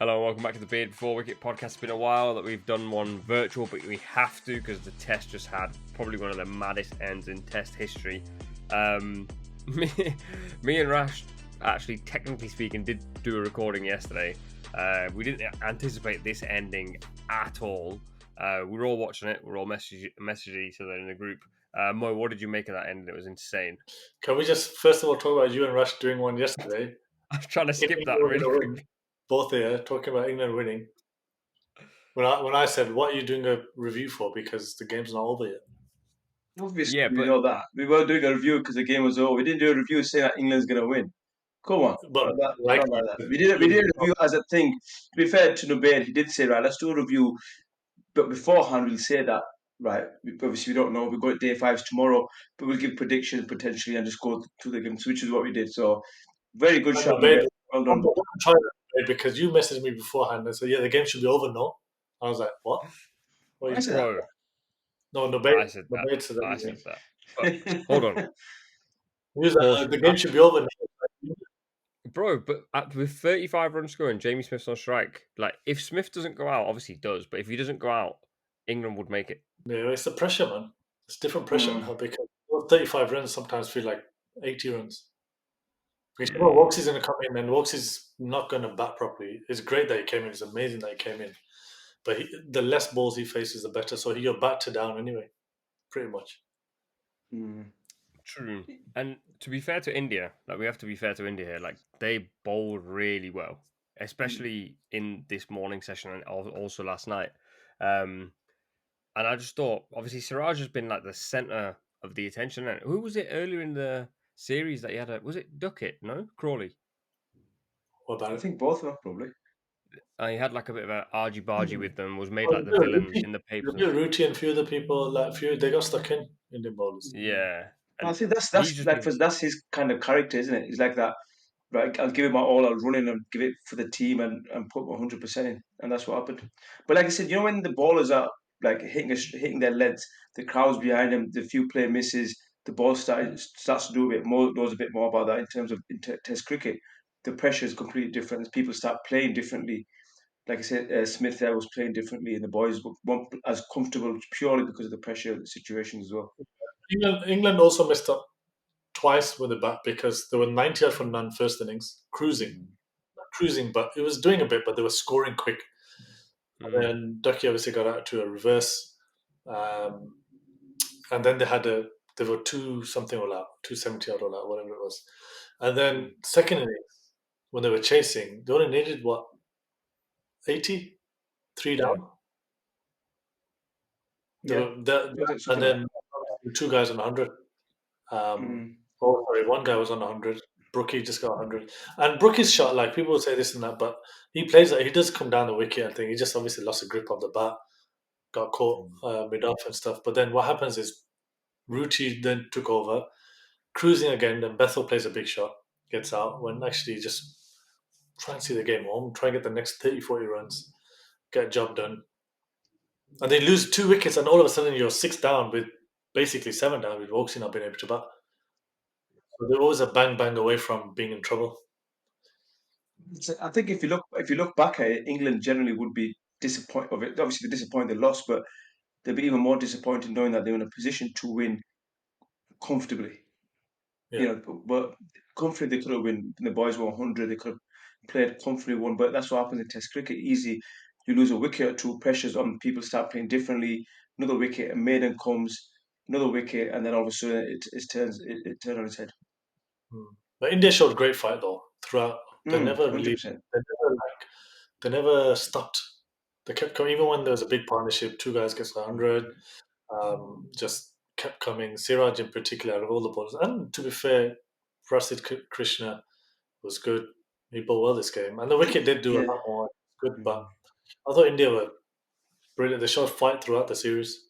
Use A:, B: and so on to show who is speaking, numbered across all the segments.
A: Hello and welcome back to the Beard Before Wicket podcast. It's been a while that we've done one virtual, but we have to because the test just had probably one of the maddest ends in test history. Me and Rash, actually, technically speaking, did do a recording yesterday. We didn't anticipate this ending at all. We were all watching it. We were all messaging each other in the group. Mo, what did you make of that ending? It was insane.
B: Can we just first of all talk about you and Rash doing one yesterday?
A: I was trying to skip that
B: England
A: really
B: were gonna
A: quick.
B: win. Both here talking about England winning. When I said, "What are you doing a review for?" Because the game's not over yet.
C: Obviously,
A: Yeah,
C: we
A: but
C: know that. We were doing a review because the game was over. We didn't do a review saying that England's going to win. Come on.
B: But
C: I
B: like,
C: don't like that. We did a review as a thing. To be fair to Nubaid, he did say, right, let's do a review. But beforehand, we'll say that, right, obviously we don't know. We've got day fives tomorrow, but we'll give predictions potentially and just go through the games, which is what we did. So, very good shot, Nubaid. Well done.
B: I'm trying to because you messaged me beforehand and said, "Yeah, the game should be over." No, I was like, "What? What are
C: I
B: you
C: said
B: saying?"
A: bro,
B: No,
A: I said that.
B: Nubaid said that.
A: I
B: Yeah.
A: said that. But
C: that.
A: hold on.
B: He was
A: Pause.
B: like, the game should be over now.
A: Bro, but with 35 runs scoring, Jamie Smith's on strike. Like, if Smith doesn't go out, obviously he does, but if he doesn't go out, England would make it.
B: Yeah, it's the pressure, man. It's different pressure
C: Mm.
B: now because 35 runs sometimes feel like 80 runs. Because you know Woakes is going to come in and Woakes is not going to bat properly. It's great that he came in. It's amazing that he came in. But the less balls he faces, the better. So he'll bat to down anyway, pretty much.
C: Mm.
A: True. And to be fair to India, like, we have to be fair to India here, like, they bowled really well, especially in this morning session and also last night. And I just thought, obviously, Siraj has been like the centre of the attention. And who was it earlier in the series that he had? Was it Duckett? No, Crawley.
B: What about
C: I
B: it?
C: think both of them, probably.
A: He had like a bit of a argy-bargy with them. Was made
B: Well,
A: like the villain in the papers.
B: Ruti and few other people, like few, they got stuck in Indian bowlers.
A: Yeah,
C: I
A: and
C: think that's
A: he's just
C: like
A: been
C: that's his kind of character, isn't it? He's like that. Right, I'll give it my all. I'll run in and give it for the team and put 100% in, and that's what happened. But like I said, when the ballers are like hitting their legs, the crowds behind them, the few play misses, the ball starts to do a bit more. Knows a bit more about that in terms of Test cricket. The pressure is completely different. People start playing differently. Like I said, Smith there was playing differently, and the boys weren't as comfortable purely because of the pressure of the situation as well.
B: England also messed up twice with the bat because they were 90 out for none first innings, cruising, but it was doing a bit, but they were scoring quick. And then Ducky obviously got out to a reverse, and then they were 2 something all out, 270 out all out, whatever it was. And then second innings, when they were chasing, they only needed what 80, 3 down.
C: Yeah,
B: And then two guys on 100. One guy was on 100. Brookie just got 100. And Brookie's shot, like people would say this and that, but he plays he does come down the wicket and thing. He just obviously lost a grip of the bat, got caught mid off and stuff. But then what happens is Ruti then took over, cruising again. Then Bethel plays a big shot, gets out. When actually just try and see the game home, try and get the next 30, 40 runs, get a job done. And they lose 2 wickets, and all of a sudden you're 6 down with basically 7 down with Woakes not being able to bat. So they're always a bang away from being in trouble.
C: I think if you look back at it, England generally would be disappointed of it. Obviously, they're disappointed they lost, but they'd be even more disappointed knowing that they're in a position to win comfortably.
B: Yeah.
C: But comfortably they could have won. The boys were 100. They could have played comfortably won. But that's what happens in Test cricket. Easy, you lose a wicket or two. Pressures on people start playing differently. Another wicket, a maiden comes. Another wicket, and then all of a sudden it turns on its head.
B: But India showed great fight though throughout. They never really,
C: 100%.
B: they never stopped. They kept coming even when there was a big partnership. 2 guys gets 100. Just kept coming. Siraj in particular, out of all the bowlers, and to be fair, Prasid Krishna was good. He bowled well this game, and the wicket did do a lot more. Good, but I thought India were brilliant. They showed fight throughout the series.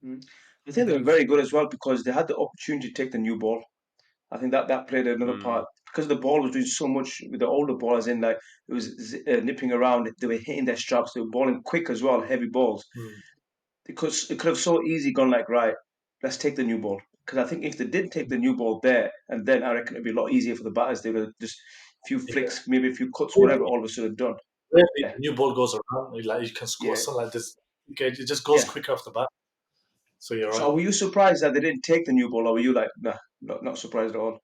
C: I think they were very good as well because they had the opportunity to take the new ball. I think that played another part because the ball was doing so much with the older ballers in like it was nipping around. They were hitting their straps. They were balling quick as well, heavy balls. Because it could have so easy gone like right, let's take the new ball. Because I think if they did take the new ball there, and then I reckon it'd be a lot easier for the batters. They would have just a few flicks, maybe a few cuts, whatever. All of a sudden done.
B: rarely
C: Yeah.
B: the new ball goes around. Like you can score
C: Yeah.
B: something like this. Okay, it just goes
C: Yeah.
B: quicker off the bat. So you're right.
C: So were you surprised that they didn't take the new ball, or were you like, nah, not surprised at all?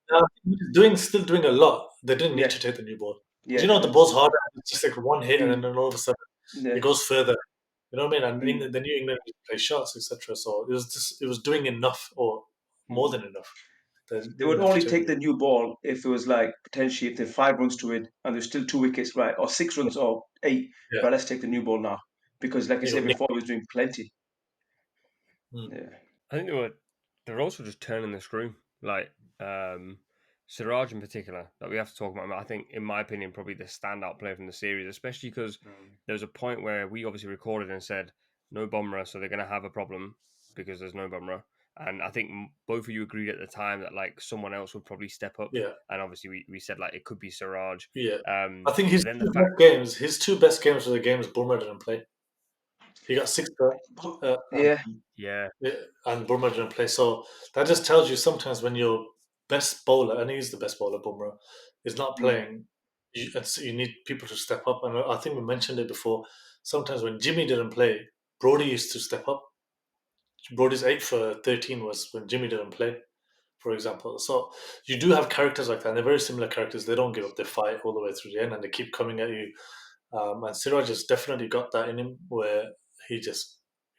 B: Still doing a lot. They didn't need
C: Yeah.
B: to take the new ball.
C: Yeah.
B: The ball's harder. It's just like one hit, and
C: Mm.
B: then all of a sudden
C: Yeah.
B: it goes further. You know what I mean? And
C: Mm.
B: the New England play shots, etc. So it was doing enough or more
C: Mm.
B: than enough. They
C: They would
B: didn't have to
C: only
B: take the
C: take
B: new.
C: the new ball if it was like potentially if they're 5 runs to win and there's still 2 wickets, right, or 6 runs or 8.
B: Yeah,
C: Right, let's take the new ball now because, like I
B: you
C: said
B: got Nick.
C: before, he was doing plenty.
B: Mm.
C: Yeah.
A: I think they're also just turning the screw. Like Siraj in particular, that we have to talk about. I think, in my opinion, probably the standout player from the series, especially because there was a point where we obviously recorded and said no Bumrah, so they're going to have a problem because there's no Bumrah. And I think both of you agreed at the time that like someone else would probably step up.
B: Yeah,
A: And obviously we said like it could be Siraj.
B: yeah. I think
A: But then the fact,
B: his two best games were the games Bumrah didn't play. He got six,
C: Yeah.
A: yeah,
B: yeah, and Bumrah didn't play. So that just tells you sometimes when your best bowler, and he's the best bowler, Bumrah, is not
C: Mm.
B: playing, you need people to step up. And I think we mentioned it before. Sometimes when Jimmy didn't play, Brody used to step up. Brody's 8 for 13 was when Jimmy didn't play, for example. So you do have characters like that, and they're very similar characters. They don't give up. They fight all the way through the end, and they keep coming at you. And Siraj has definitely got that in him, where he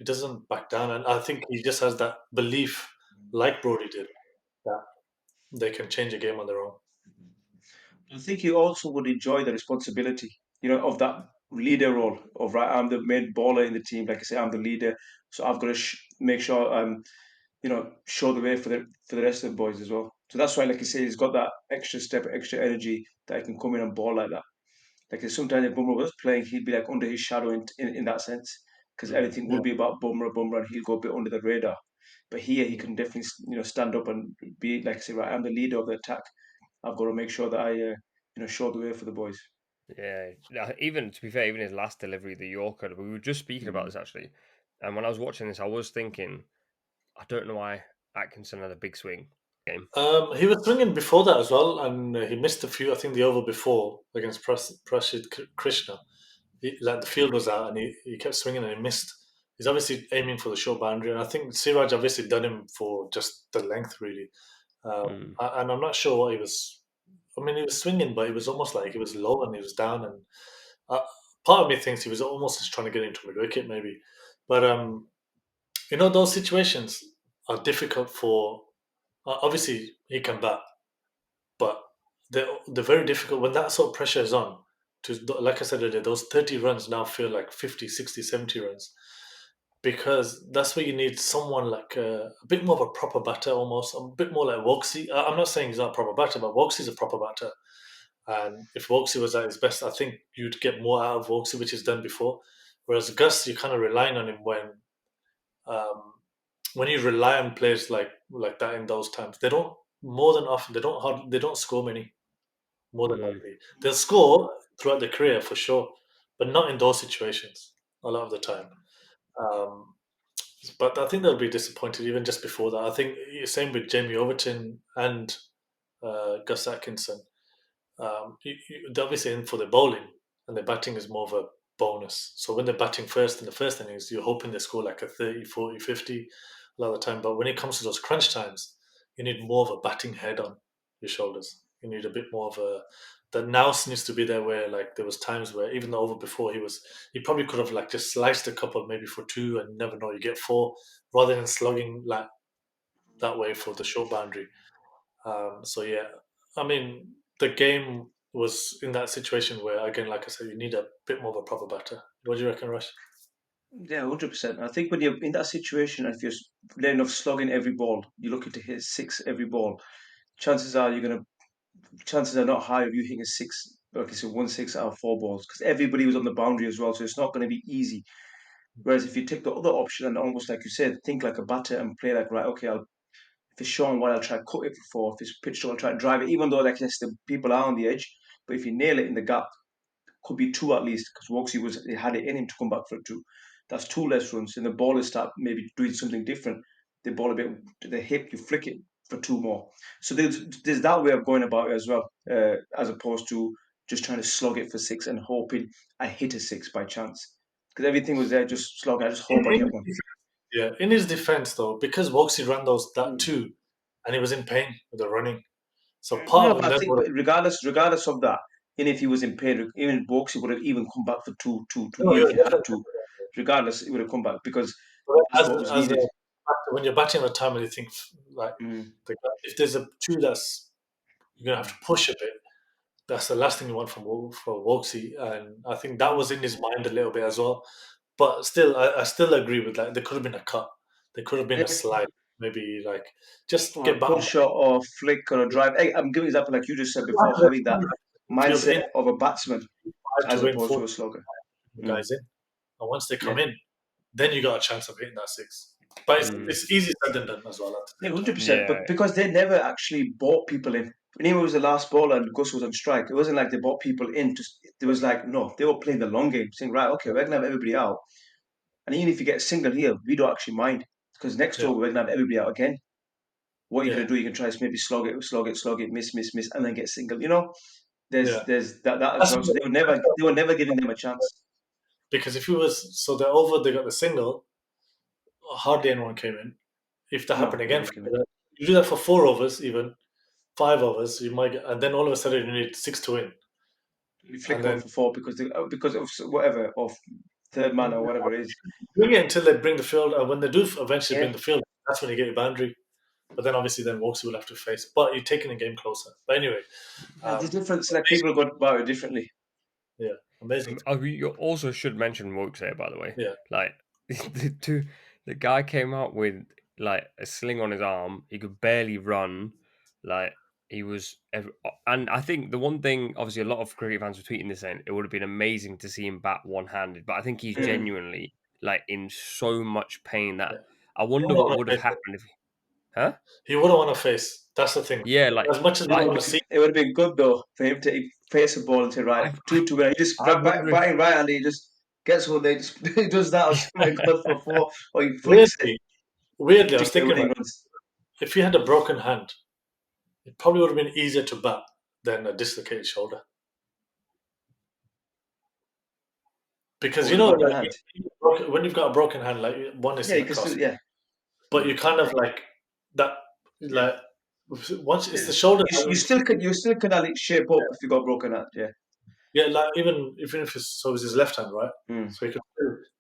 B: doesn't back down, and I think he just has that belief, like Brody did, that they can change a game on their own.
C: I think he also would enjoy the responsibility, of that leader role of, right, I'm the main baller in the team. Like I say, I'm the leader, so I've got to make sure show the way for the rest of the boys as well. So that's why, like you say, he's got that extra step, extra energy that he can come in and ball like that. Like sometimes if Bumrah was playing, he'd be like under his shadow in that sense, because
A: mm,
C: everything
B: Yeah,
C: will be about Bumrah, and he'll go a bit under the radar. But here he can definitely stand up and be like I say, right, I'm the leader of the attack. I've got to make sure that I show the way for the boys.
A: yeah. Even to be fair, even his last delivery, the Yorker, we were just speaking about
C: Mm.
A: this actually. And when I was watching this, I was thinking, I don't know why Atkinson had a big swing game.
B: he was swinging before that as well, and he missed a few. I think the over before against Prasid Krishna, like the field was out, and he kept swinging and he missed. He's obviously aiming for the short boundary, and I think Siraj obviously done him for just the length, really.
A: Mm,
B: And I'm not sure what he was. I mean, he was swinging, but it was almost like he was low and he was down, and uh, part of me thinks he was almost just trying to get into a wicket, maybe. But those situations are difficult for. Obviously, he can bat, but they're very difficult when that sort of pressure is on. To like I said earlier, those 30 runs now feel like 50, 60, 70 runs because that's where you need someone like a bit more of a proper batter, almost a bit more like Woksy. I'm not saying he's not a proper batter, but Woksy's a proper batter. And if Woksy was at his best, I think you'd get more out of Woksy, which he's done before. Whereas Gus, you're kind of relying on him um, when you rely on players like that in those times. They don't more than often they don't score many more than
A: mm,
B: likely. They'll score throughout their career for sure, but not in those situations a lot of the time. Um, but I think they'll be disappointed even just before that. I think same with Jamie Overton and Gus Atkinson. They're obviously in for the bowling, and the batting is more of a bonus. So when they're batting first in the first innings, you're hoping they score like a 30, 40, 50 a lot of the time. But when it comes to those crunch times, you need more of a batting head on your shoulders. You need a bit more of a the nous needs to be there where like there was times where even the over before he probably could have like just sliced a couple maybe for two and never know you get four rather than slugging like that way for the short boundary. So yeah, I mean, the game was in that situation where, again, like I said, you need a bit more of a proper batter. What do you reckon, Rush?
C: Yeah, 100%. I think when you're in that situation, if you're letting off slugging every ball, you're looking to hit six every ball. Chances are chances are not high of you hitting a six, like I said, 1 6 out of 4 balls, because everybody was on the boundary as well, so it's not going to be easy. Whereas if you take the other option and almost like you said, think like a batter and play like, right, okay, if it's short and wide, I'll try to cut it for four. If it's pitched short, I'll try to drive it, even though like yes, the people are on the edge. But if you nail it in the gap, could be two at least, because Woxie he had it in him to come back for two. That's two less runs. And the ballers start maybe doing something different. They ball a bit to the hip, you flick it for two more. So there's that way of going about it as well, as opposed to just trying to slog it for 6 and hoping I hit a 6 by chance. Because everything was there, just slog. I just hope I get one.
B: Yeah, in his defense though, because Woakes ran that two, and he was in pain with the running. So part
C: No,
B: of him
C: but I
B: then
C: think regardless of that, even if he was in pain, even Box, he would have even come back for two. Even if he had to, regardless, he would have come back because that's what was needed.
B: When you're batting at a time and you think like if there's a two that's you're gonna have to push a bit, that's the last thing you want from Woksy, and I think that was in his mind a little bit as well. But still, I still agree with that. There could have been a cut. There could have been a slide. Maybe like just
C: Or
B: get
C: a
B: back.
C: pull shot or flick or a drive. Hey, I'm giving example like you just said before, having that
B: Field in,
C: mindset of a batsman as
B: to win
C: opposed
B: four
C: to a slugger.
B: guys in, and once they come in, then you got a chance of hitting that 6. But it's easier said than done as well.
C: Yeah, 100%.
A: Yeah.
C: But because they never actually bought people in. When he was the last bowler and Gus was on strike, it wasn't like they bought people in. It was like, no, they were playing the long game, saying, right, okay, we're going to have everybody out. And even if you get a single here, we don't actually mind. Because next over, we're going to have everybody out again. What you're going to do, you can try to maybe slog it, miss, and then get single. You know, there's that as well. So they were never giving them a chance.
B: Because if it was they're over, they got the single, hardly anyone came in. If that happened again, you do that for 4 overs, even 5 overs, you might get, and then all of a sudden you need 6 to win.
C: You flick them for 4 because of whatever, of third man or whatever it is.
B: Doing it until they bring the field, and when they do eventually bring the field, that's when you get your boundary. But then obviously then Woakes will have to face. But you're taking the game closer. But anyway,
C: the difference, like people go about it differently.
B: Yeah, amazing.
A: You also should mention Woakes there, by the way.
B: Yeah,
A: like the guy came out with like a sling on his arm. He could barely run. Like he was, and I think the one thing, obviously, a lot of cricket fans were tweeting this saying it would have been amazing to see him bat one-handed, but I think he's genuinely like in so much pain that I wonder what would have happened if. Huh?
B: He wouldn't want to face. That's the thing.
A: Yeah, like
B: as much as I want to see,
C: it would have been good though for him to face a ball and say, right, 2-2, and he just batting right, and he just gets one. They just he does that. Or goes for 4, or he flicks it.
B: Weirdly, I was thinking if he had a broken hand, it probably would have been easier to bat than a dislocated shoulder. Because when you've got a broken hand, like one is across, but you kind of like that, like once it's the shoulder.
C: You still can shape up if you got broken hand.
B: Yeah, like even if it's his left hand, right? So he can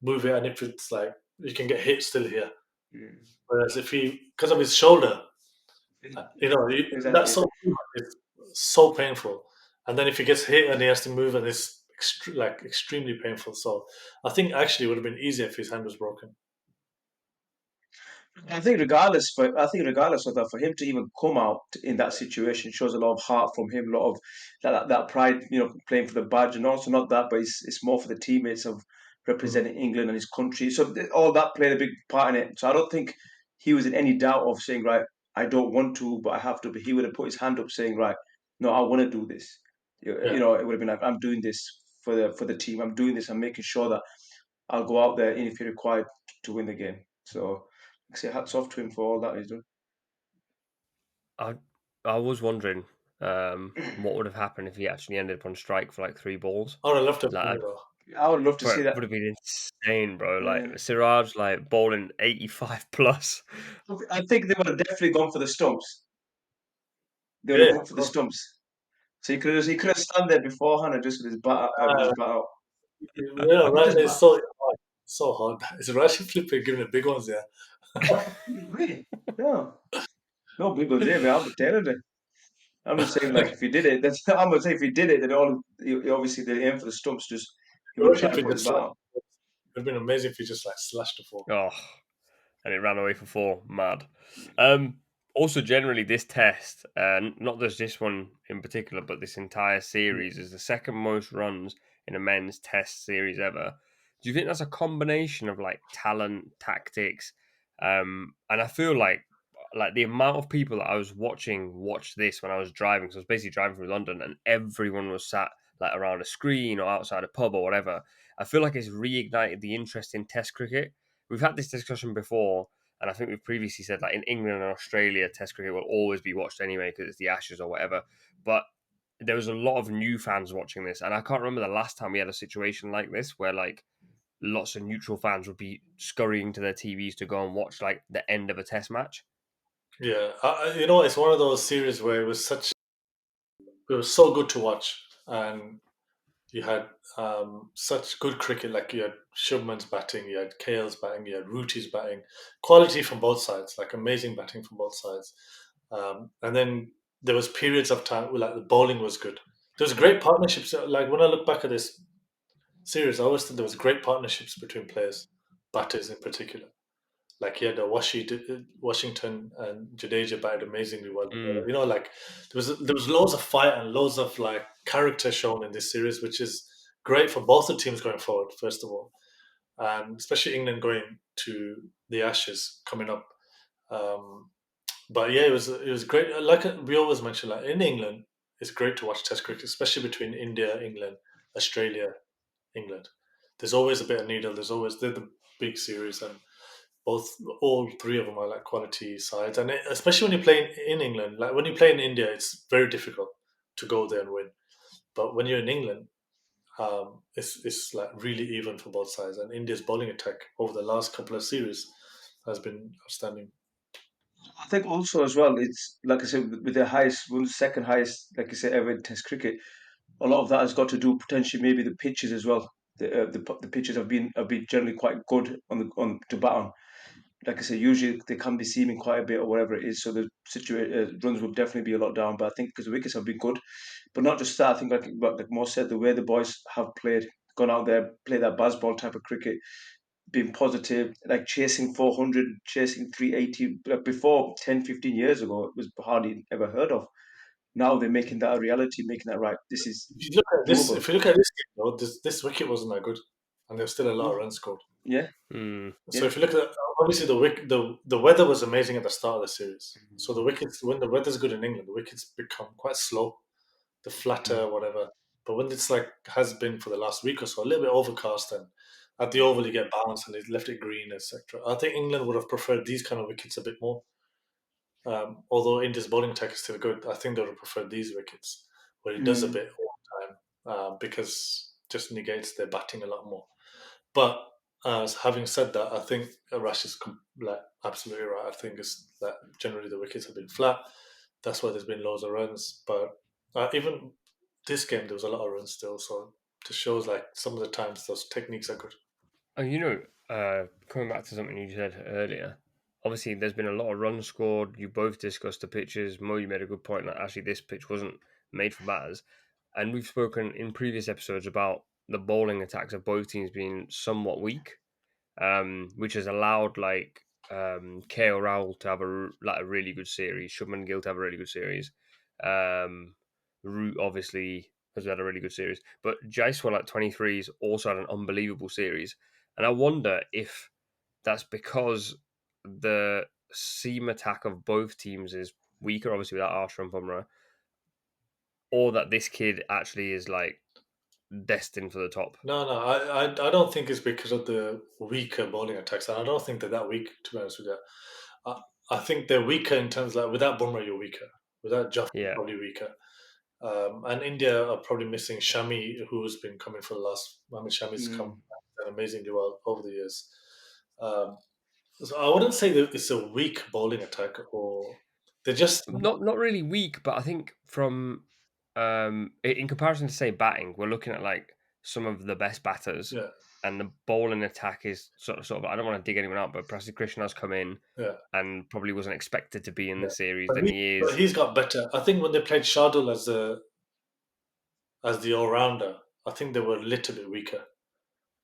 B: move it, and if it's like you can get hit still here. Whereas if because of his shoulder, that's so painful. And then if he gets hit and he has to move, and it's extremely painful. So I think actually it would have been easier if his hand was broken.
C: I think regardless of that, for him to even come out in that situation shows a lot of heart from him, a lot of that pride, playing for the badge, and also not that, but it's more for the teammates of representing England and his country. So all that played a big part in it. So I don't think he was in any doubt of saying, right, I don't want to, but I have to. But he would have put his hand up saying, right, no, I want to do this. It would have been like, I'm doing this for the team. I'm doing this. I'm making sure that I'll go out there if you're required to win the game. So I say hats off to him for all that he's done.
A: I was wondering what would have happened if he actually ended up on strike for like 3 balls.
B: I would love to.
C: I would love to see that.
A: Would have been insane, bro. Like Siraj, like bowling 85 plus.
C: I think they would have definitely gone for the stumps. They would have gone for the stumps. So he could have stand there beforehand and just with his bat out.
B: Yeah, right. It's so hard. It's Rash flipping giving the big ones there.
C: No big ones there, man. I'm telling you. I'm just saying, like, if he did it, I'm gonna say if he did it, then obviously they aim for the stumps. Just he would try to put his bat out.
B: It would have been amazing if he just slashed the 4.
A: Oh, and it ran away for 4. Mad. Also, generally, this test, not just this one in particular, but this entire series is the second most runs in a men's test series ever. Do you think that's a combination of like talent, tactics, and I feel like the amount of people that I was watched this when I was driving, so I was basically driving through London, and everyone was sat like around a screen or outside a pub or whatever. I feel like it's reignited the interest in Test cricket. We've had this discussion before, and I think we've previously said in England and Australia, Test cricket will always be watched anyway because it's the Ashes or whatever. But there was a lot of new fans watching this, and I can't remember the last time we had a situation like this where like lots of neutral fans would be scurrying to their TVs to go and watch like the end of a test match.
B: Yeah, it's one of those series where it was so good to watch, and you had such good cricket. Like you had Shubman's batting, you had KL's batting, you had Ruti's batting, quality from both sides, like amazing batting from both sides. And then there was periods of time where like the bowling was good. There was great partnerships. Like when I look back at this series, I always think there was great partnerships between players, batters in particular. Like he had a Washington and Jadeja batted amazingly well together.
A: Mm.
B: Like there was loads of fight and loads of like character shown in this series, which is great for both the teams going forward. First of all, and especially England going to the Ashes coming up. Um, but yeah, it was great. Like we always mention, like in England, it's great to watch Test cricket, especially between India, England, Australia, England. There's always a bit of needle. They're the big series, and all three of them are like quality sides. And especially when you play in England, like when you play in India, it's very difficult to go there and win. But when you're in England, it's like really even for both sides. And India's bowling attack over the last couple of series has been outstanding.
C: I think also as well, it's like I said, with the highest, one of the second highest, like I said, ever in Test cricket. A lot of that has got to do potentially maybe the pitches as well. The pitches have been generally quite good on to bat on. Like I say, usually they can be seaming quite a bit or whatever it is. So the runs will definitely be a lot down. But I think because the wickets have been good, but not just that. I think like Mo said, the way the boys have played, gone out there, play that baseball type of cricket, being positive, like chasing 400, chasing 380. Like before 10, 15 years ago, it was hardly ever heard of. Now they're making that a reality, making that right. This is doable.
B: If you look at this game, though, this wicket wasn't that good, and there's still a lot of
C: No,
B: runs scored.
C: yeah,
A: Mm.
B: So
C: yeah.
B: if you look at obviously the weather was amazing at the start of the series. So the wickets when the weather's good in England, the wickets become quite slow, the flatter whatever. But when it's like has been for the last week or so, a little bit overcast and at the oval you get bounce and they left it green, etc. I think England would have preferred these kind of wickets a bit more. Although India's bowling attack is still good, I think they would have preferred these wickets where it does a
C: Mm.
B: bit all the time because just negates their batting a lot more. But having said that, I think Rash is like absolutely right. I think it's that generally the wickets have been flat. That's why there's been loads of runs. But even this game, there was a lot of runs still. So it just shows like some of the times those techniques are good.
A: Coming back to something you said earlier, obviously there's been a lot of runs scored. You both discussed the pitches. Mo, you made a good point that actually this pitch wasn't made for batters. And we've spoken in previous episodes about the bowling attacks of both teams being somewhat weak, which has allowed like KO Rahul to have a really good series, Shubman Gill to have a really good series. Root obviously has had a really good series, but Jaiswal at 23's also had an unbelievable series. And I wonder if that's because the seam attack of both teams is weaker, obviously without Archer and Bumrah, or that this kid actually is like destined for the top.
B: No, I don't think it's because of the weaker bowling attacks. And I don't think they're that weak, to be honest with you. I, I think they're weaker in terms like without Bumrah, you're weaker. Without Jaffar, you're
A: Yeah.
B: probably weaker. And India are probably missing Shami, who's been coming for the last. I mean, Shami's come
C: Mm.
B: done amazingly well over the years. Um, so I wouldn't say that it's a weak bowling attack, or they're just
A: Not really weak, but I think from in comparison to say batting, we're looking at like some of the best batters,
B: yeah,
A: and the bowling attack is sort of. I don't want to dig anyone out, but Prasad Krishna has come in
B: yeah,
A: and probably wasn't expected to be in
B: yeah.
A: the series.
B: But,
A: Then he
B: but
A: is.
B: he's got better. I think when they played Shardul as the all rounder, I think they were a little bit weaker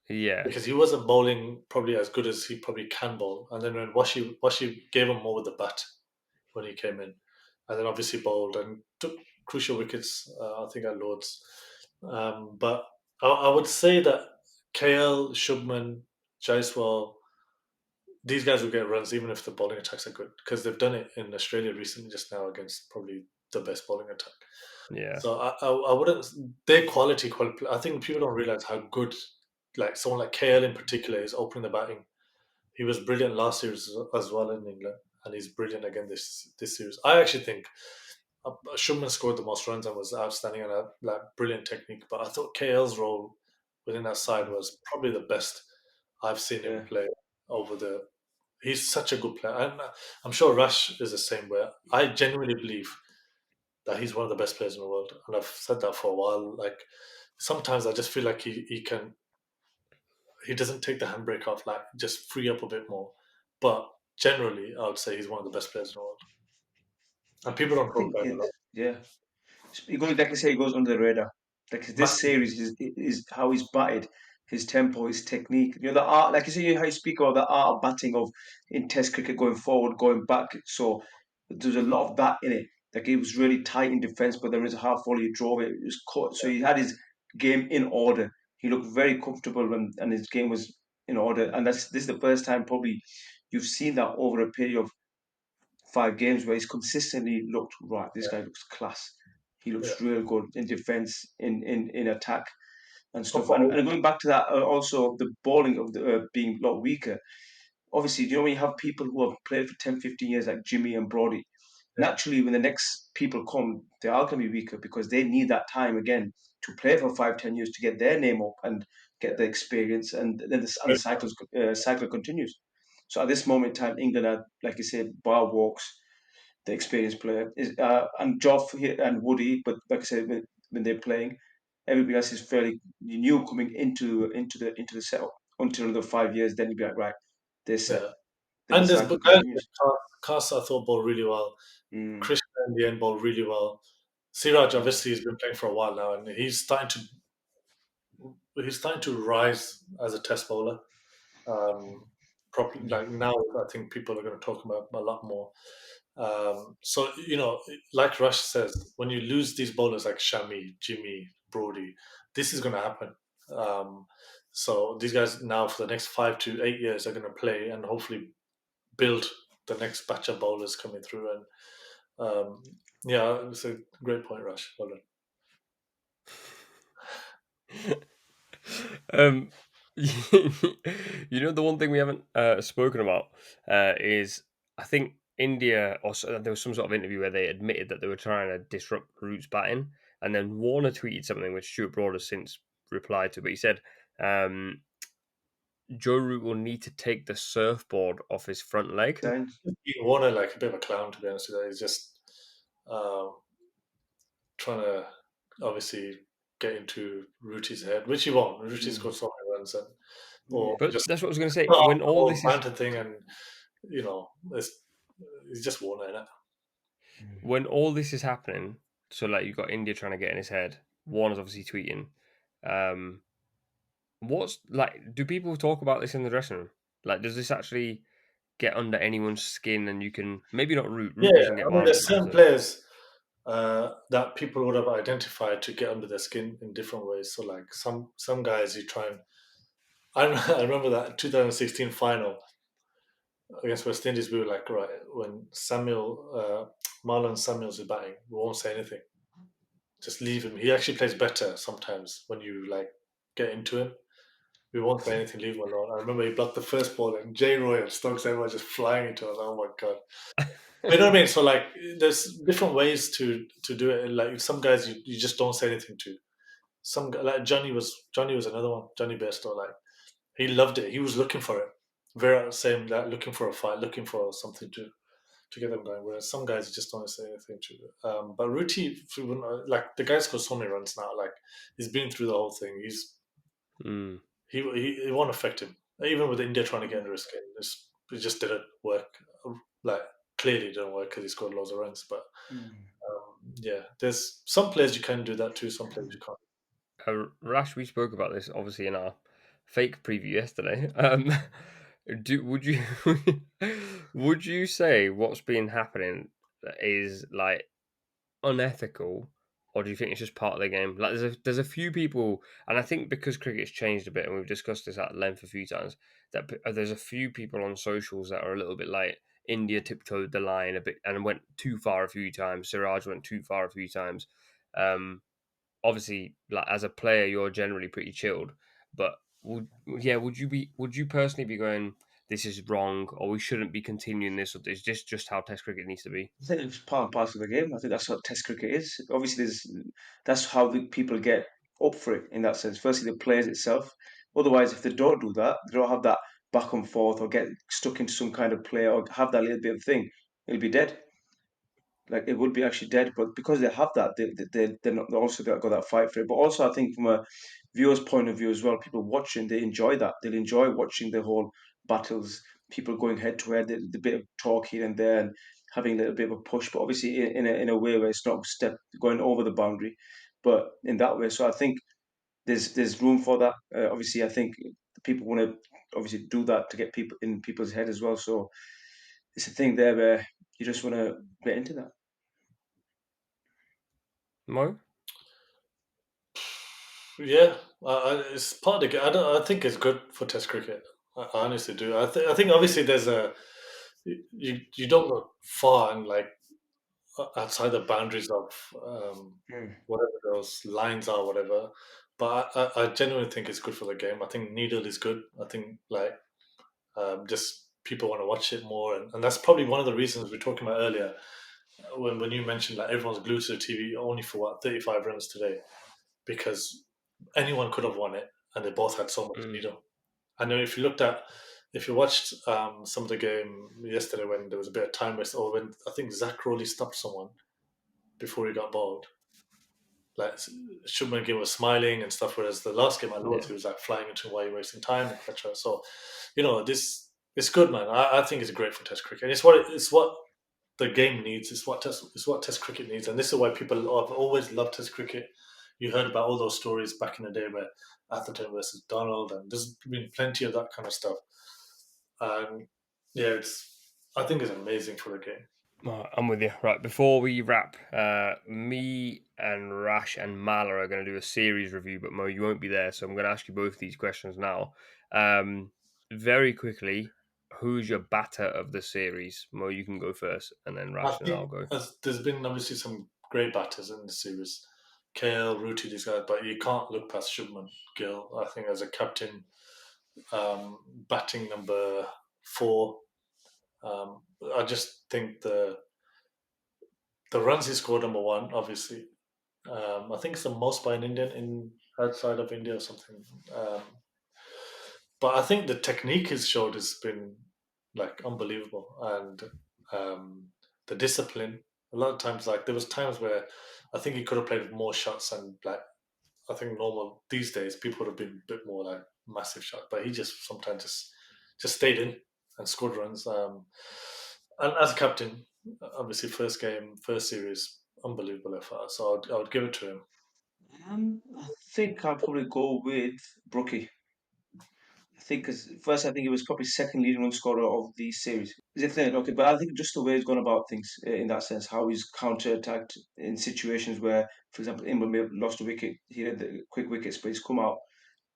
A: Yeah,
B: because he wasn't bowling probably as good as he probably can bowl. And then when Washi gave him more with the bat when he came in, and then obviously bowled and took crucial wickets. I think at Lords, but I would say that KL, Shubman, Jaiswal, these guys will get runs even if the bowling attacks are good because they've done it in Australia recently just now against probably the best bowling attack.
A: yeah,
B: So I wouldn't their quality. I think people don't realize how good like someone like KL in particular is opening the batting. He was brilliant last series as well in England, and he's brilliant again this series. I actually think Shubman scored the most runs and was outstanding and a like brilliant technique. But I thought KL's role within that side was probably the best I've seen him
C: Yeah.
B: play over the. He's such a good player, and I'm sure Rash is the same way. I genuinely believe that he's one of the best players in the world, and I've said that for a while. Like sometimes I just feel like he doesn't take the handbrake off, like just free up a bit more. But generally, I would say he's one of the best players in the world, and people don't
C: I
B: talk
C: think
B: about him a
C: it,
B: lot.
C: yeah. He goes, like I say, he goes under the radar. Like this
B: Massive,
C: series is how he's batted, his tempo, his technique. You know, the art, like you say, how you speak about the art of batting of in Test cricket, going forward, going back. So there's a lot of that in it. Like he was really tight in defence, but there was a half volley, he drove it. It was caught. So he had his game in order. He looked very comfortable, and his game was in order. And this is the first time probably you've seen that over a period of 5 games where he's consistently looked right. This guy looks class. He
B: yeah.
C: looks real good in defense, in attack and stuff.
B: Proper
C: And going back to that, also the bowling of the being a lot weaker. Obviously, you know when you have people who have played for 10, 15 years like Jimmy and Brody,
B: yeah,
C: naturally when the next people come, they are going to be weaker because they need that time again to play for 5, 10 years to get their name up and get the experience, and then the cycle continues. So at this moment in time, England are, like you said, bar walks the experienced player is and Joff and Woody, but like I said, when they're playing, everybody else is fairly new coming into the setup until the 5 years. Then you'd be like, right, they're set.
B: yeah.
C: Then the
B: And there's
C: cycle
B: guys
C: continues.
B: like Cass, I thought bowled really well.
C: Mm,
B: Krishna in the end bowled really well. Siraj
C: mm,
B: obviously has been playing for a while now, and he's starting to rise as a test bowler. Properly, like now, I think people are going to talk about him a lot more. So like Rush says, when you lose these bowlers like Shami, Jimmy, Brody, this is going to happen. Um, so these guys now for the next 5 to 8 years are going to play and hopefully build the next batch of bowlers coming through. And yeah, it's a great point, Rush. Well done.
A: um, the one thing we haven't spoken about is I think India, there was some sort of interview where they admitted that they were trying to disrupt Root's batting, and then Warner tweeted something which Stuart Broad has since replied to, but he said um, Joe Root will need to take the surfboard off his front leg.
C: Sounds-
B: Ian Warner, like a bit of a clown, to be honest with you. He's just um, trying to obviously get into Ruti's head, which he won't. Ruti's got so many runs, and or
A: But
B: just
A: that's what I was going to say.
B: put off
A: When
B: the
A: all
B: whole
A: this is
B: banter thing, and it's he's just Warner in it.
A: when all this is happening, so like you've got India trying to get in his head. Warner's obviously tweeting. Um, what's like? Do people talk about this in the dressing room? Like, does this actually get under anyone's skin? And you can maybe not Root.
B: Yeah,
A: Root doesn't get
B: I mean,
A: miles
B: there's
A: about
B: certain
A: it.
B: players that people would have identified to get under their skin in different ways. So, like some guys, you try and I remember that 2016 final against West Indies. We were like, right, when Marlon Samuels is batting, we won't say anything. Just leave him. He actually plays better sometimes when you like get into him. We won't say anything, leave him alone. I remember he blocked the first ball and Jay Roy and Stokes everyone just flying into us. Oh my god. You know what I mean? So like there's different ways to do it. And like some guys you just don't say anything to. Like Johnny was another one. Johnny Bairstow, like he loved it. He was looking for it. Vera same that looking for a fight, looking for something to get them going. Whereas some guys you just don't say anything to. But Ruti, like the guy's got so many runs now. Like he's been through the whole thing.
A: Mm.
B: It won't affect him. Even with India trying to get under his skin, it just didn't work. Like clearly, it didn't work because he scored loads of runs. But yeah, there's some players you can do that to. Some players you can't.
A: Rash, we spoke about this obviously in our fake preview yesterday. Would you would you say what's been happening is like unethical, or do you think it's just part of the game? Like, there's a few people, and I think because cricket's changed a bit, and we've discussed this at length a few times, that there's a few people on socials that are a little bit like India tiptoed the line a bit and went too far a few times. Siraj went too far a few times. Um, Obviously, like as a player, you're generally pretty chilled, but would you personally be going? this is wrong, or we shouldn't be continuing this, or is this just how Test cricket needs to be?
C: I think it's part and parcel of the game. I think that's what Test cricket is. Obviously, that's how the people get up for it in that sense. Firstly, the players itself. Otherwise, if they don't do that, they don't have that back and forth or get stuck into some kind of play or have that little bit of thing, it'll be dead. Like it would be actually dead, but because they have that, they're not they also got that fight for it. But also, I think from a viewer's point of view as well, people watching they enjoy that. They'll enjoy watching the whole battles, people going head to head, the bit of talk here and there, and having a little bit of a push. But obviously, in a way where it's not step going over the boundary, but in that way. So I think there's room for that. Obviously, I think people want to obviously do that to get people in people's head as well. So it's a thing there where you just want to get into that.
A: Mo?
B: Yeah, it's part of the game. I think it's good for Test cricket. I honestly do. I think obviously there's you don't go far and like outside the boundaries of whatever those lines are, whatever. But I genuinely think it's good for the game. I think needle is good. I think like just people want to watch it more, and that's probably one of the reasons we were talking about earlier when you mentioned like everyone's glued to the TV only for what 35 runs today because anyone could have won it, and they both had so much needle. I know if you watched some of the game yesterday when there was a bit of time waste, or when I think Zach Rowley stopped someone before he got bowled. Like Shubman was smiling and stuff, whereas the last game I Lords he was like flying into why you're wasting time, etc. So, this it's good, man. I think it's great for Test cricket. And it's what the game needs. It's what Test cricket needs, and this is why people have always loved Test cricket. You heard about all those stories back in the day where Atherton versus Donald, and there's been plenty of that kind of stuff. And yeah, I think it's amazing for the game.
A: I'm with you. Right, before we wrap, me and Rash and Mala are going to do a series review, but Mo, you won't be there, so I'm going to ask you both these questions now. Very quickly, who's your batter of the series? Mo, you can go first, and then Rash, and I'll go.
B: There's been obviously some great batters in the series. KL, Ruti, these guys, but you can't look past Shubman Gill. I think as a captain, batting number 4. I just think the runs he scored number 1, obviously. I think it's the most by an Indian in outside of India or something. But I think the technique he's showed has been like unbelievable, and the discipline. A lot of times, like there was times where I think he could have played with more shots, and like I think normal these days people would have been a bit more like massive shots, but he just sometimes just stayed in and scored runs. And as a captain, obviously first game, first series, unbelievable effort. So I would give it to him.
C: I think I'll probably go with Brookie. I think because first I think he was probably second leading run scorer of the series. Is it third? Okay, but I think just the way he's gone about things in that sense, how he's counter-attacked in situations where, for example, England may have lost a wicket, he had the quick wickets, but he's come out,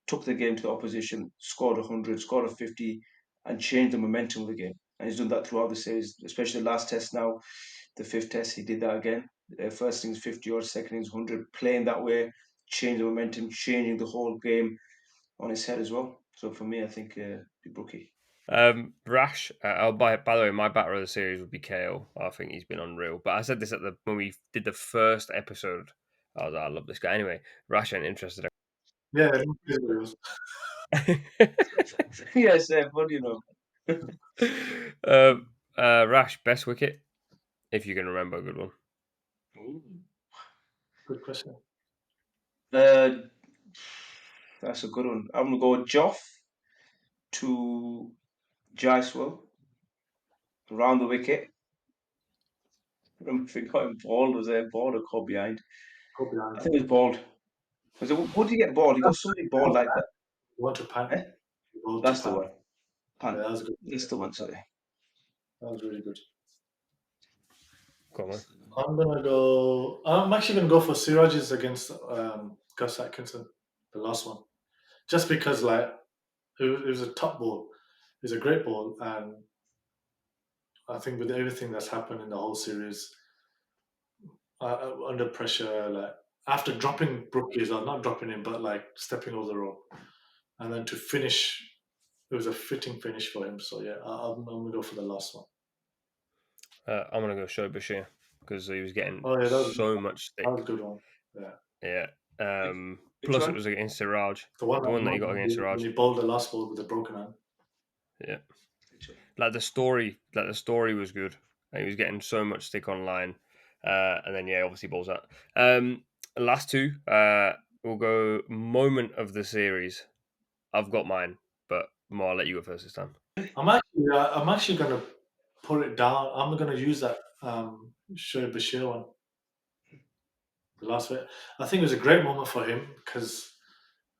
C: took the game to the opposition, scored 100, scored a 50, and changed the momentum of the game. And he's done that throughout the series, especially the last test now, the fifth test, he did that again. First innings 50 or second innings 100, playing that way, changing the momentum, changing the whole game on his head as well. So for me, I think Brookie.
A: Rash. By the way, my batter of the series would be KO. I think he's been unreal. But I said this when we did the first episode. I love this guy. Anyway, Rash ain't interested.
B: Yeah,
C: Yes, but you know.
A: Rash, best wicket, if you can remember a good one.
B: good question.
C: Uh, that's a good one. I'm gonna go Joff to Jaiswal around the wicket. I remember if he got him balled, was there balled or caught behind?
B: Go behind.
C: I think it was balled. Was it? What did he get balled? He got somebody balled like that.
B: You want to pan?
C: Eh? That's the one. Pan.
B: Yeah, that was good.
C: That's the one. Sorry.
B: That was really good.
A: Come on.
B: I'm actually gonna go for Siraj's against Gus Atkinson, the last one, just because like it was a top ball. It was a great ball, and I think with everything that's happened in the whole series, under pressure, like after dropping Brookies or not dropping him, but like stepping over the rope, and then to finish it was a fitting finish for him. So yeah, I'm gonna go for the last one.
A: I'm gonna go show Bashir because he was getting
B: Oh yeah,
A: so much stick.
B: that was a good one. Yeah.
A: Yeah.
C: Which
A: Plus,
C: one?
A: it was against Siraj.
B: The one
A: That he got against
B: when
A: Siraj.
B: he bowled the last ball with a broken hand.
A: Yeah. Like the story was good. He was getting so much stick online, and then obviously balls out. Last two, we'll go moment of the series. I've got mine, but Mo, I'll let you go first this time.
B: I'm actually gonna put it down. I'm gonna use that Shoaib Bashir one. The last bit. I think it was a great moment for him because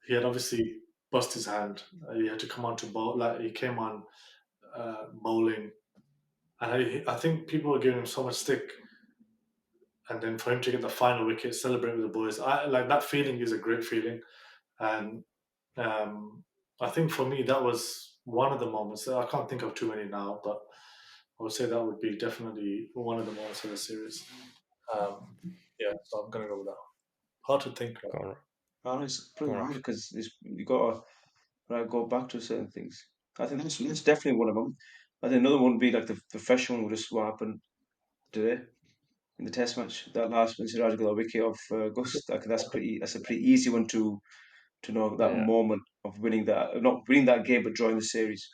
B: he had obviously bust his hand. He had to come on to bowl. Like he came on bowling, and I think people were giving him so much stick. And then for him to get the final wicket, celebrate with the boys, I like that feeling. Is a great feeling, and I think for me that was one of the moments. I can't think of too many now, but I would say that would be definitely one of the moments of the series. Yeah, so I'm gonna go with that. Hard to think.
A: Go on.
C: Oh, it's pretty
A: Go on,
C: hard
A: Rash.
C: because you got to go back to certain things. I think that's definitely one of them. I think another one would be like the fresh one, would just what happened today in the Test match. That last when Siraj got a wicket off Gus. That's a pretty easy one to know that
A: Yeah.
C: moment of winning that, not winning that game, but drawing the series,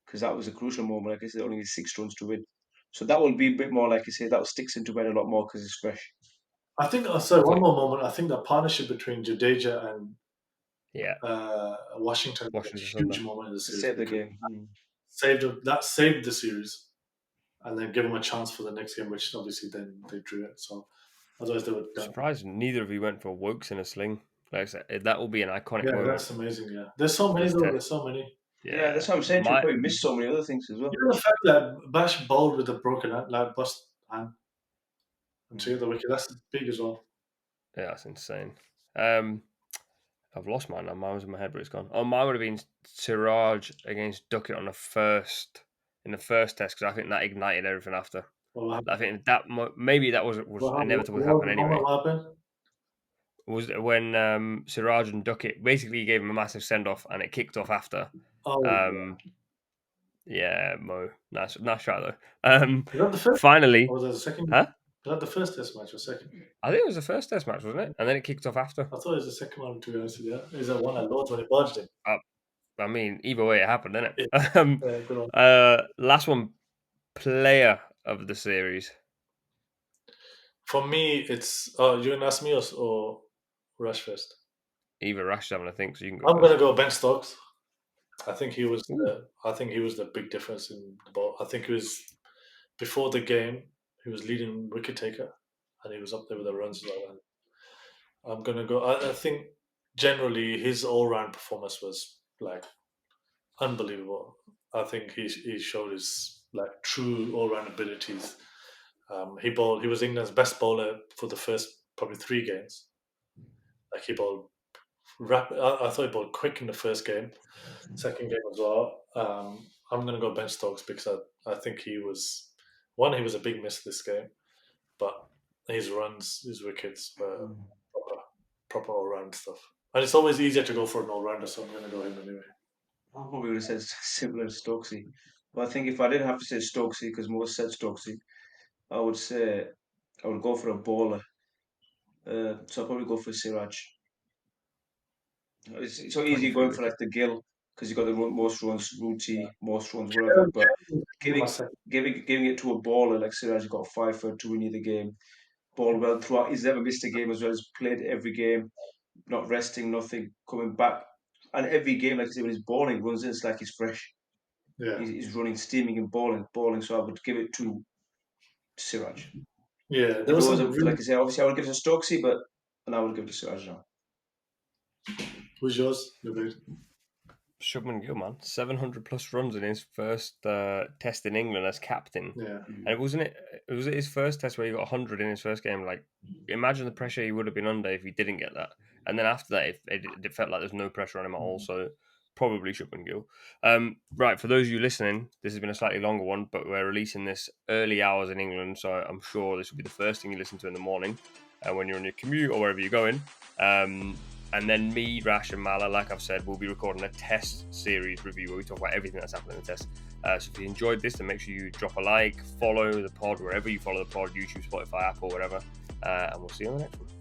C: because that was a crucial moment. Like I said, they only need 6 runs to win. So that will be a bit more, like you say, that sticks into bed a lot more because it's fresh.
B: I think. Sorry, one more moment. I think the partnership between Jadeja and
A: Yeah.
B: Washington was
A: Washington
B: a
A: Thunder.
B: huge moment in the series
C: Save the
B: because
C: game.
B: saved the series, and then give them a chance for the next game, which obviously then they drew it. So otherwise they would done.
A: Surprised neither of you went for Woakes in a sling. Like I said, that will be an iconic
B: Yeah,
A: moment.
B: that's amazing. Yeah, there's so many
A: This
B: though.
A: test.
B: There's so many.
C: Yeah, that's what I'm saying. You probably missed so many other things as well.
B: You know the fact that Bash bowled with a broken hand, like bust hand, and to get the wicket, that's big as well.
A: Yeah, that's insane. I've lost mine now. Mine was in my head, but it's gone. Oh, mine would have been Siraj against Duckett in the first test because I think that ignited everything after. I think that maybe that was inevitable to happen anyway.
B: What happened?
A: Was when Siraj and Duckett basically gave him a massive send off and it kicked off after.
B: Oh,
A: Yeah, Mo, nice shot though.
B: is that the first?
A: Finally,
B: Or was that the second?
A: huh?
B: Was that the first test match or second?
A: I think it was the first test match, wasn't it? And then it kicked off after.
B: I thought it was the second one, to be honest with you. Is that one at Lords when it barged in?
A: I mean, either way, it happened, didn't it?
B: Yeah, good one.
A: Last one, player of the series.
B: For me, it's. Oh, you gonna ask me or Rush first?
A: Either Rash having a think, so you can go.
B: I'm
A: first.
B: gonna go Ben Stokes. I think he was.
A: Ooh.
B: I think he was the big difference in the ball. I think he was before the game. He was leading wicket taker, and he was up there with the runs as well. And I'm gonna go. I think generally his all round performance was like unbelievable. I think he showed his like true all round abilities. He bowled. He was England's best bowler for the first probably 3 games. Like he bowled rapid. I thought he bowled quick in the first game, second game as well. I'm gonna go Ben Stokes because I think he was one. He was a big miss this game, but his runs, his wickets were proper all round stuff. And it's always easier to go for an all rounder, so I'm gonna go him anyway.
C: I probably would have said similar to Stokesy. But I think if I didn't have to say Stokesy, because most said Stokesy, I would say I would go for a bowler. So I'll probably go for Siraj. It's so easy
A: 23
C: going for
A: wicket.
C: like the Gill because you got the most runs, Ruti, most runs, whatever. But giving it to a bowler like Siraj, got 5 for 2 in the game, ball well throughout. He's never missed a game as well. He's played every game, not resting, nothing, coming back. And every game, like I say, when he's bowling, runs in, it's like he's fresh.
B: Yeah,
C: He's running, steaming, and bowling. So I would give it to Siraj.
B: yeah.
C: If it was like I say, obviously I would give it to Stokesy, but and I would give it to Siraj now.
B: Who's yours, Nubaid?
A: Shubman Gill, man, 700 plus runs in his first test in England as captain.
B: Yeah,
A: And was it his first test where he got 100 in his first game? Like, imagine the pressure he would have been under if he didn't get that. And then after that, it felt like there's no pressure on him at all. So probably Shubman Gill. Right, for those of you listening, this has been a slightly longer one, but we're releasing this early hours in England, so I'm sure this will be the first thing you listen to in the morning when you're on your commute or wherever you're going. And then me, Rash, and Mala, like I've said, we'll be recording a test series review where we talk about everything that's happened in the test. So if you enjoyed this, then make sure you drop a like, follow the pod wherever you follow the pod, YouTube, Spotify, Apple, whatever. And we'll see you on the next one.